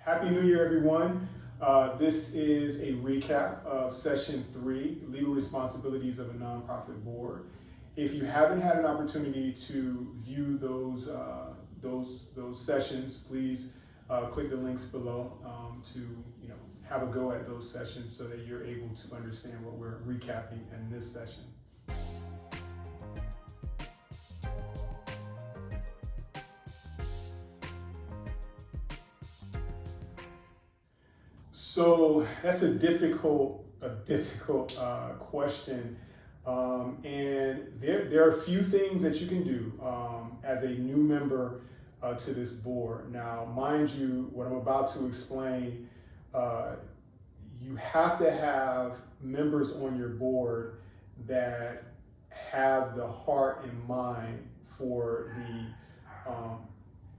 Happy New Year, everyone. This is a recap of Session 3, Legal Responsibilities of a Nonprofit Board. If you haven't had an opportunity to view those sessions, please click the links below to have a go at those sessions so that you're able to understand what we're recapping in this session. So that's a difficult question, and there are a few things that you can do as a new member to this board. Now, mind you, what I'm about to explain, you have to have members on your board that have the heart and mind for the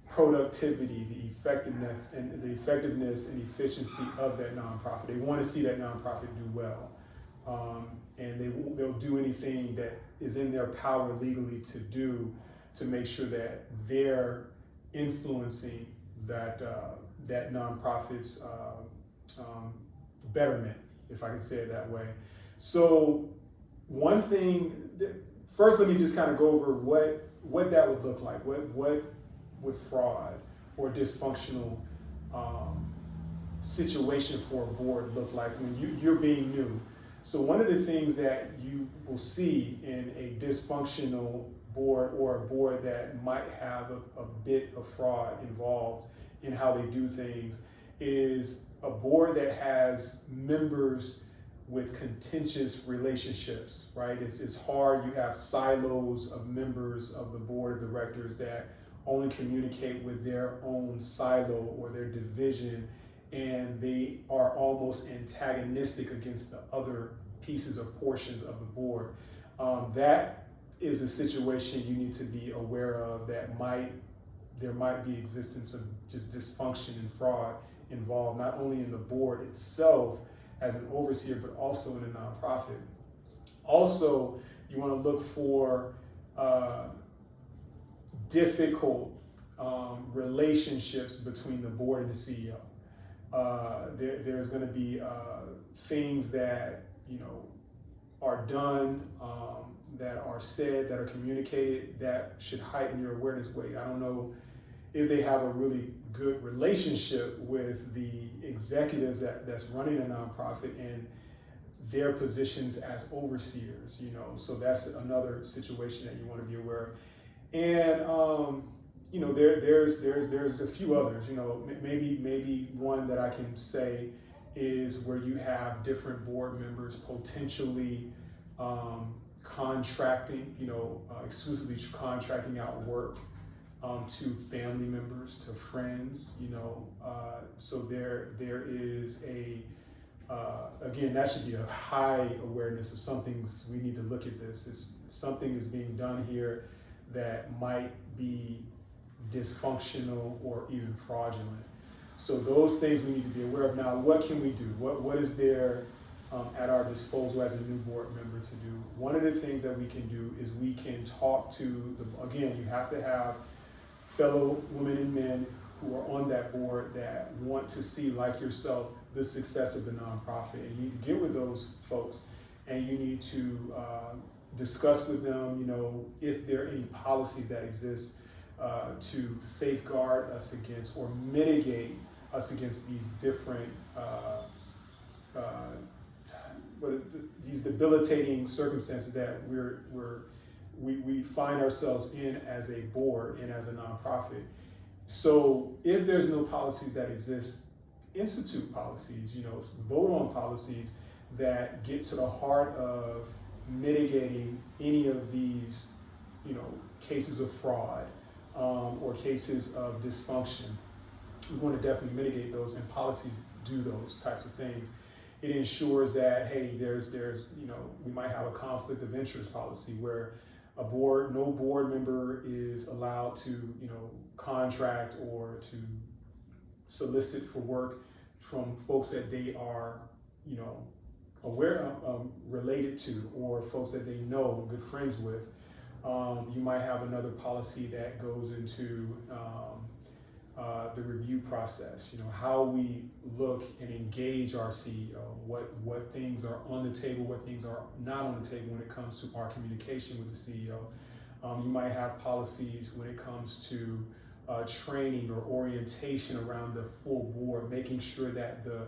productivity, the effectiveness and efficiency of that nonprofit. They want to see that nonprofit do well, and they'll do anything that is in their power legally to do to make sure that they're influencing that nonprofit's betterment, if I can say it that way. So one thing, first let me just kind of go over what that would look like. What would fraud or dysfunctional situation for a board look like when you're being new? So one of the things that you will see in a dysfunctional board or a board that might have a bit of fraud involved in how they do things is a board that has members with contentious relationships, right? It's hard. You have silos of members of the board of directors that only communicate with their own silo or their division, and they are almost antagonistic against the other pieces or portions of the board. That is a situation you need to be aware of, that there might be existence of just dysfunction and fraud involved, not only in the board itself as an overseer, but also in a nonprofit. Also, you want to look for difficult relationships between the board and the CEO. There's going to be things that are done, that are said, that are communicated, that should heighten your awareness. Wait, I don't know if they have a really good relationship with the executives that's running a nonprofit and their positions as overseers. So that's another situation that you want to be aware of. And there's a few others. Maybe one that I can say is where you have different board members potentially contracting, exclusively contracting out work to family members, to friends. So there is again, that should be a high awareness of something's. We need to look at this. Something is being done here that might be dysfunctional or even fraudulent. So those things we need to be aware of. Now, what can we do? What is there at our disposal as a new board member to do? One of the things that we can do is we can talk to again, you have to have fellow women and men who are on that board that want to see, like yourself, the success of the nonprofit. And you need to get with those folks and you need to discuss with them, if there are any policies that exist to safeguard us against or mitigate us against these different these debilitating circumstances that we find ourselves in as a board and as a nonprofit. So if there's no policies that exist, institute policies, vote on policies that get to the heart of mitigating any of these, cases of fraud or cases of dysfunction. We want to definitely mitigate those, and policies do those types of things. It ensures that, hey, there's we might have a conflict of interest policy where no board member is allowed to, contract or to solicit for work from folks that they are, aware of, related to, or folks that they know, good friends with. You might have another policy that goes into the review process, how we look and engage our CEO, what things are on the table, what things are not on the table when it comes to our communication with the CEO. You might have policies when it comes to training or orientation around the full board, making sure that the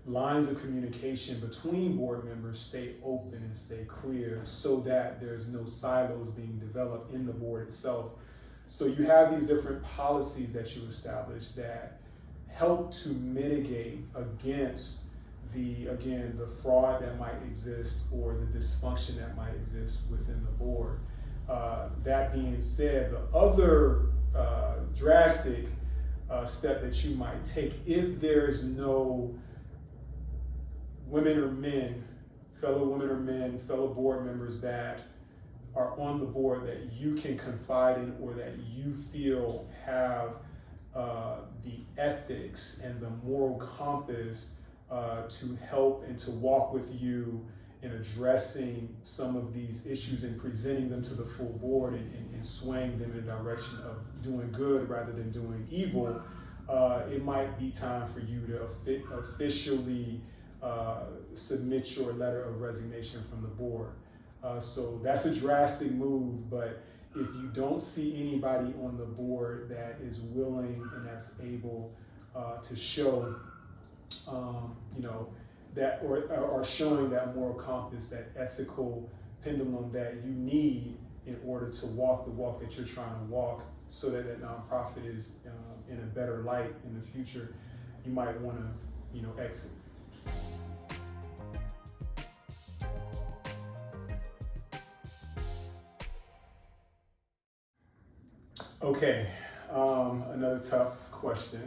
lines of communication between board members stay open and stay clear so that there's no silos being developed in the board itself. So you have these different policies that you establish that help to mitigate against the fraud that might exist or the dysfunction that might exist within the board. That being said, the other drastic step that you might take, if there's no women or men, fellow board members that are on the board that you can confide in or that you feel have the ethics and the moral compass to help and to walk with you in addressing some of these issues and presenting them to the full board and swaying them in a direction of doing good rather than doing evil, it might be time for you to officially submit your letter of resignation from the board. So that's a drastic move, but if you don't see anybody on the board that is willing and that's able to show, that or showing that moral compass, that ethical pendulum that you need in order to walk the walk that you're trying to walk, so that that nonprofit is in a better light in the future, you might want to, exit. Okay, another tough question.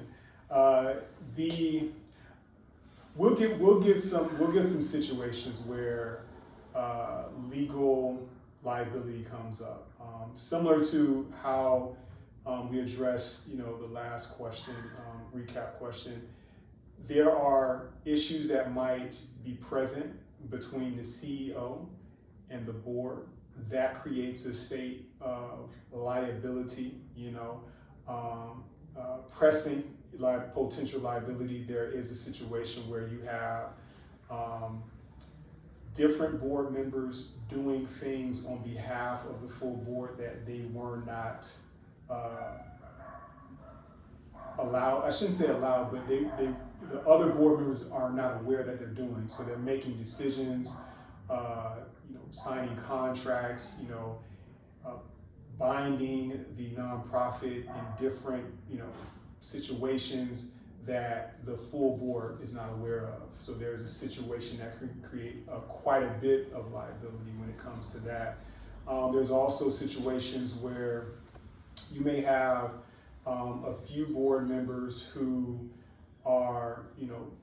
We'll give some situations where legal liability comes up, similar to how we addressed, the last question, recap question. There are issues that might be present between the CEO and the board that creates a state of liability, pressing potential liability. There is a situation where you have different board members doing things on behalf of the full board that they were not allowed. I shouldn't say allowed, but the other board members are not aware that they're doing. So they're making decisions, signing contracts, binding the nonprofit in different, situations that the full board is not aware of. So there's a situation that could create quite a bit of liability when it comes to that. There's also situations where you may have a few board members who are,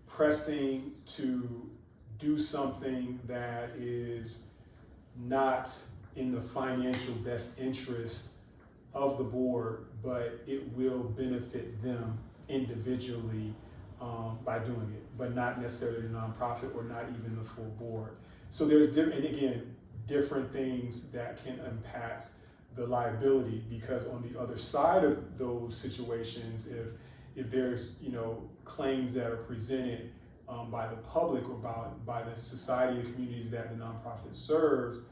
pressing to do something that is not in the financial best interest of the board, but it will benefit them individually by doing it, but not necessarily the nonprofit or not even the full board. So there's different things that can impact the liability, because on the other side of those situations, if there's claims that are presented by the public or by the society and communities that the nonprofit serves,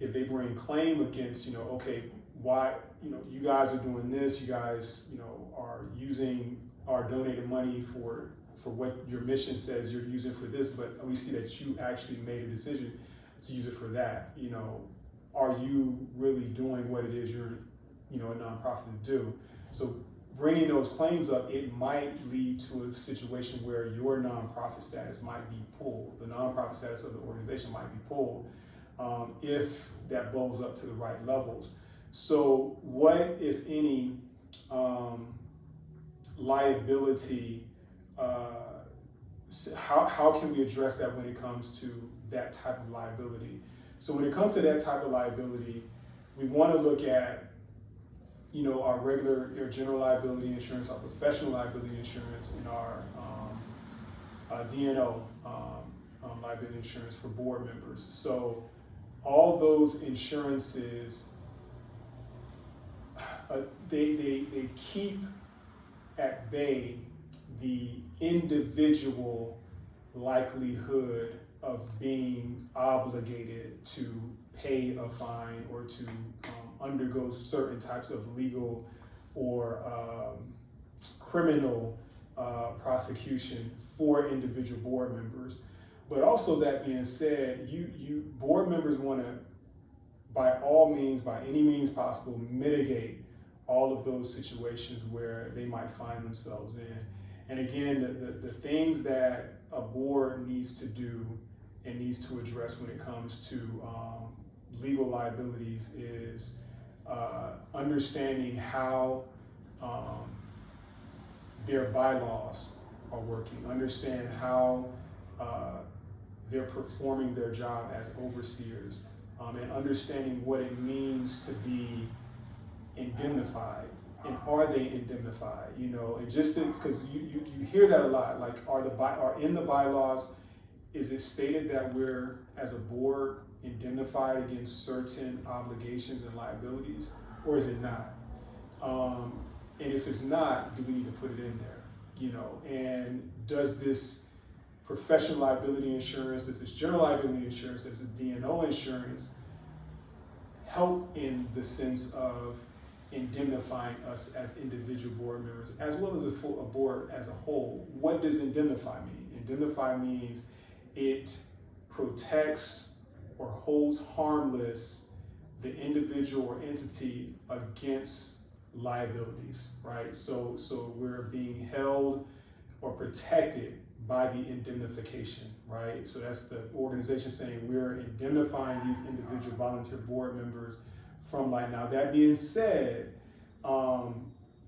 if they bring claim against, okay, why, you guys are doing this, you guys, are using our donated money for what your mission says you're using for this, but we see that you actually made a decision to use it for that. Are you really doing what it is you're, a nonprofit to do? So bringing those claims up, it might lead to a situation where your nonprofit status might be pulled. The nonprofit status of the organization might be pulled if that blows up to the right levels. So what, if any, liability, how can we address that when it comes to that type of liability? So when it comes to that type of liability, we want to look at, our their general liability insurance, our professional liability insurance, and our D&O liability insurance for board members. So all those insurances, they keep at bay the individual likelihood of being obligated to pay a fine or to undergo certain types of legal or criminal prosecution for individual board members. But also, that being said, you board members want to, by all means, by any means possible, mitigate all of those situations where they might find themselves in. And again, the things that a board needs to do and needs to address when it comes to legal liabilities is understanding how their bylaws are working, understand how they're performing their job as overseers, and understanding what it means to be indemnified, and are they indemnified, you know, and just because you hear that a lot, like are in the bylaws, is it stated that we're, as a board, indemnified against certain obligations and liabilities, or is it not? And if it's not, do we need to put it in there, you know? And does this professional liability insurance, does this general liability insurance, does this D&O insurance help in the sense of indemnifying us as individual board members, as well as a board as a whole? What does indemnify mean? Indemnify means it protects or holds harmless the individual or entity against liabilities, right? So we're being held or protected by the indemnification, right? So that's the organization saying we're indemnifying these individual volunteer board members from like. Now, that being said,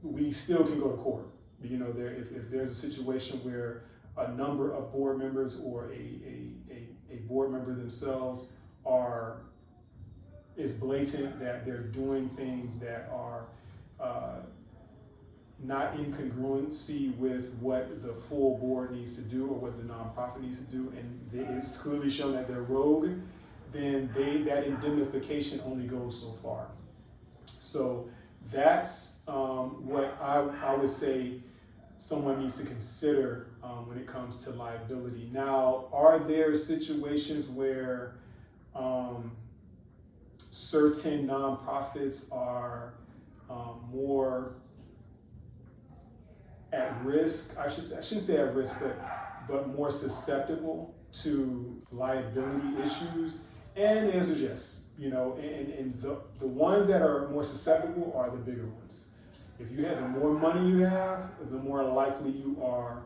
we still can go to court. You know, if there's a situation where a number of board members or a board member themselves is blatant that they're doing things that are not in congruency with what the full board needs to do or what the nonprofit needs to do, and it's clearly shown that they're rogue, then that indemnification only goes so far. So that's what I would say someone needs to consider when it comes to liability. Now, are there situations where certain nonprofits are more at risk? I shouldn't say at risk, but more susceptible to liability issues? And the answer is yes. You know, and the ones that are more susceptible are the bigger ones. If you have, the more money you have, the more likely you are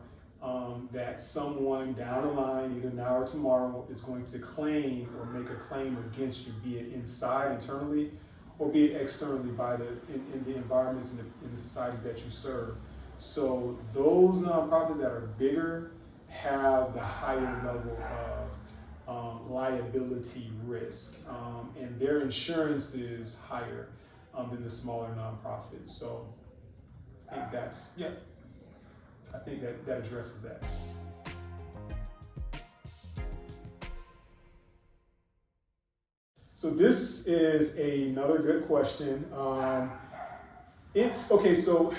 that someone down the line, either now or tomorrow, is going to claim or make a claim against you, be it inside, internally, or be it externally in the environments and in the societies that you serve. So those nonprofits that are bigger have the higher level of liability risk, and their insurance is higher than the smaller nonprofits. So I think that addresses that. So this is another good question. It's okay. So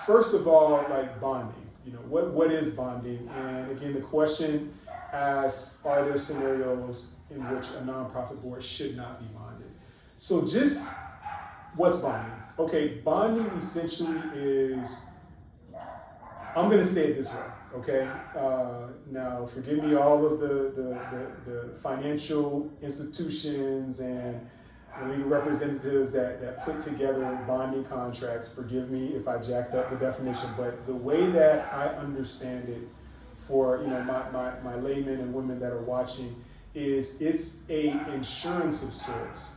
first of all, like bonding. You know, what is bonding? And again, the question asks, are there scenarios in which a nonprofit board should not be bonded? So just what's bonding? Okay, bonding essentially is, I'm going to say it this way, okay? Now, forgive me, all of the financial institutions and the legal representatives that put together bonding contracts, forgive me if I jacked up the definition, but the way that I understand it for, you know, my laymen and women that are watching is it's a insurance of sorts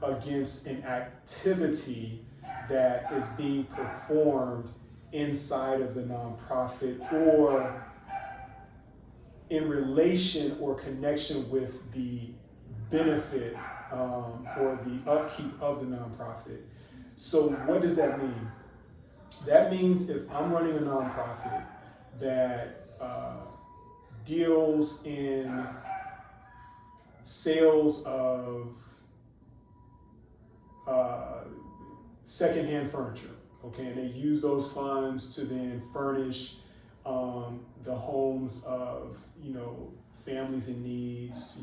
against an activity that is being performed inside of the nonprofit or in relation or connection with the benefit or the upkeep of the nonprofit. So what does that mean? That means if I'm running a nonprofit that deals in sales of secondhand furniture, okay? And they use those funds to then furnish the homes of, families in needs,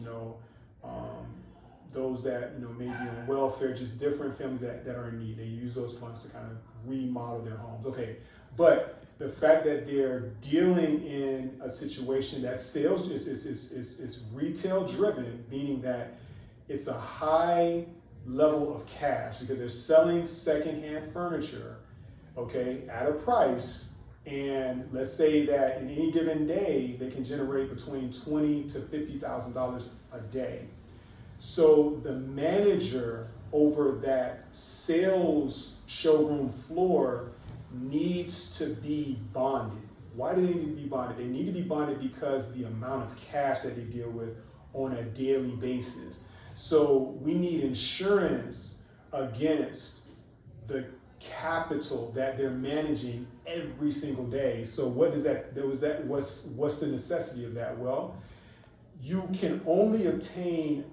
those that, maybe on welfare, just different families that are in need. They use those funds to kind of remodel their homes, okay? But the fact that they're dealing in a situation that sales is retail driven, meaning that it's a high level of cash because they're selling secondhand furniture, okay, at a price. And let's say that in any given day, they can generate between $20,000 to $50,000 a day. So the manager over that sales showroom floor needs to be bonded. Why do they need to be bonded? They need to be bonded because the amount of cash that they deal with on a daily basis. So we need insurance against the capital that they're managing every single day. So what's the necessity of that? Well, you can only obtain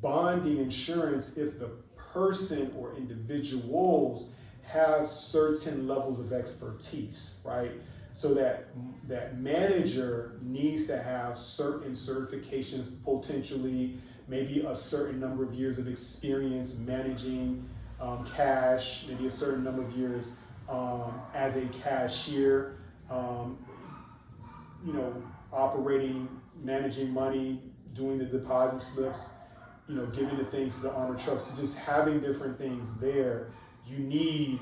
bonding insurance if the person or individuals have certain levels of expertise, right? So that manager needs to have certain certifications, potentially maybe a certain number of years of experience managing cash, maybe a certain number of years as a cashier, operating, managing money, doing the deposit slips, giving the things to the armored trucks, just having different things there. You need,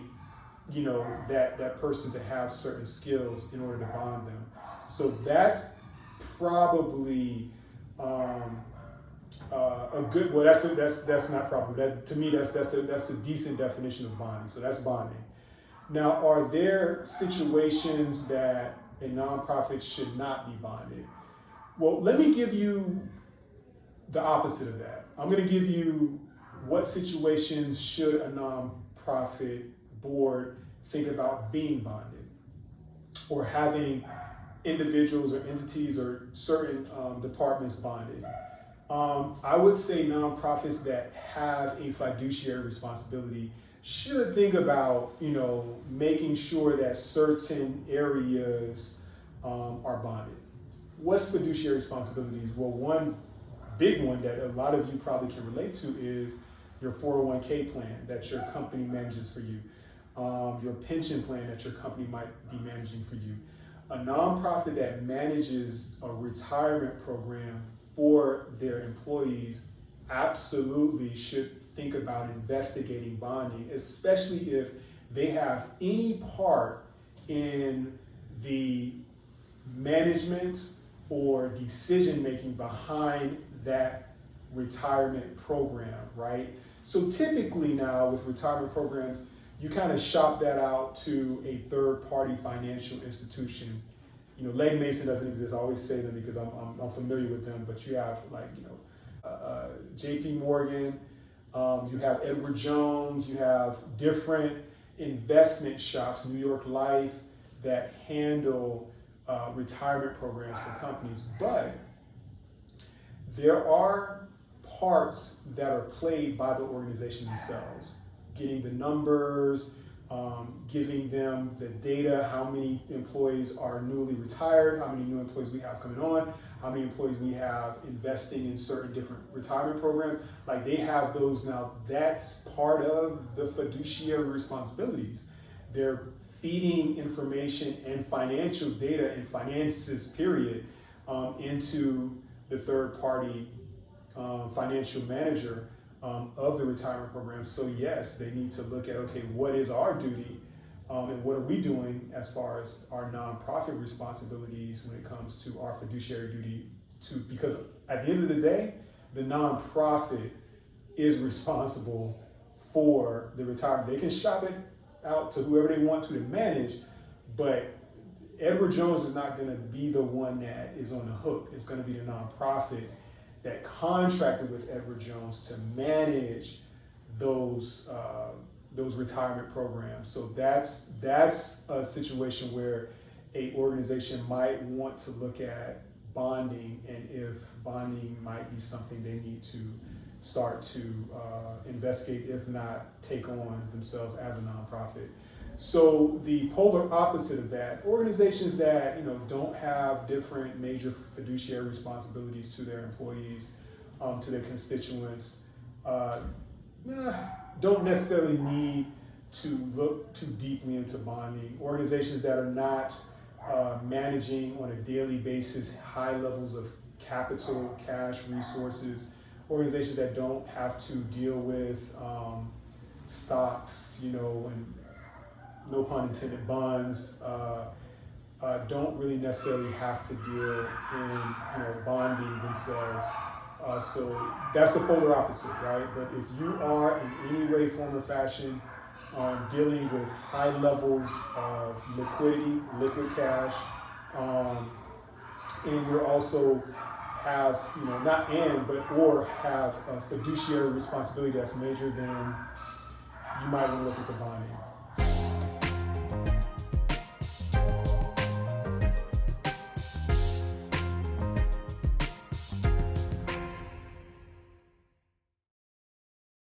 that person to have certain skills in order to bond them. So that's probably a good. Well, that's not probably. That to me, that's a decent definition of bonding. So that's bonding. Now, are there situations that a nonprofit should not be bonded? Well, let me give you the opposite of that. I'm going to give you what situations should a nonprofit board think about being bonded or having individuals or entities or certain departments bonded. I would say nonprofits that have a fiduciary responsibility should think about, making sure that certain areas are bonded. What's fiduciary responsibilities? Well, one big one that a lot of you probably can relate to is your 401k plan that your company manages for you, your pension plan that your company might be managing for you. A nonprofit that manages a retirement program for their employees absolutely should think about investigating bonding, especially if they have any part in the management or decision making behind that retirement program, right? So typically now with retirement programs, you kind of shop that out to a third-party financial institution. Legg Mason doesn't exist. I always say them because I'm familiar with them, but you have JP Morgan, you have Edward Jones, you have different investment shops, New York Life, that handle retirement programs for companies. But there are parts that are played by the organization themselves, getting the numbers, giving them the data, how many employees are newly retired, how many new employees we have coming on, how many employees we have investing in certain different retirement programs. Like they have those now. That's part of the fiduciary responsibilities. They're feeding information and financial data and finances, period, into the third party financial manager of the retirement program. So yes, they need to look at, okay, what is our duty and what are we doing as far as our nonprofit responsibilities when it comes to our fiduciary duty because at the end of the day, the nonprofit is responsible for the retirement. They can shop it out to whoever they want to manage, but Edward Jones is not going to be the one that is on the hook. It's going to be the nonprofit that contracted with Edward Jones to manage those retirement programs. So that's a situation where a organization might want to look at bonding, and if bonding might be something they need to start to investigate, if not take on themselves as a nonprofit. So the polar opposite of that, organizations that don't have different major fiduciary responsibilities to their employees, to their constituents, don't necessarily need to look too deeply into bonding. Organizations that are not managing on a daily basis high levels of capital, cash resources, organizations that don't have to deal with stocks, and no pun intended, bonds, don't really necessarily have to deal in bonding themselves. So that's the polar opposite, right? But if you are in any way, form, or fashion dealing with high levels of liquidity, liquid cash, and you're also have, or have a fiduciary responsibility that's major, then you might want to look into bonding.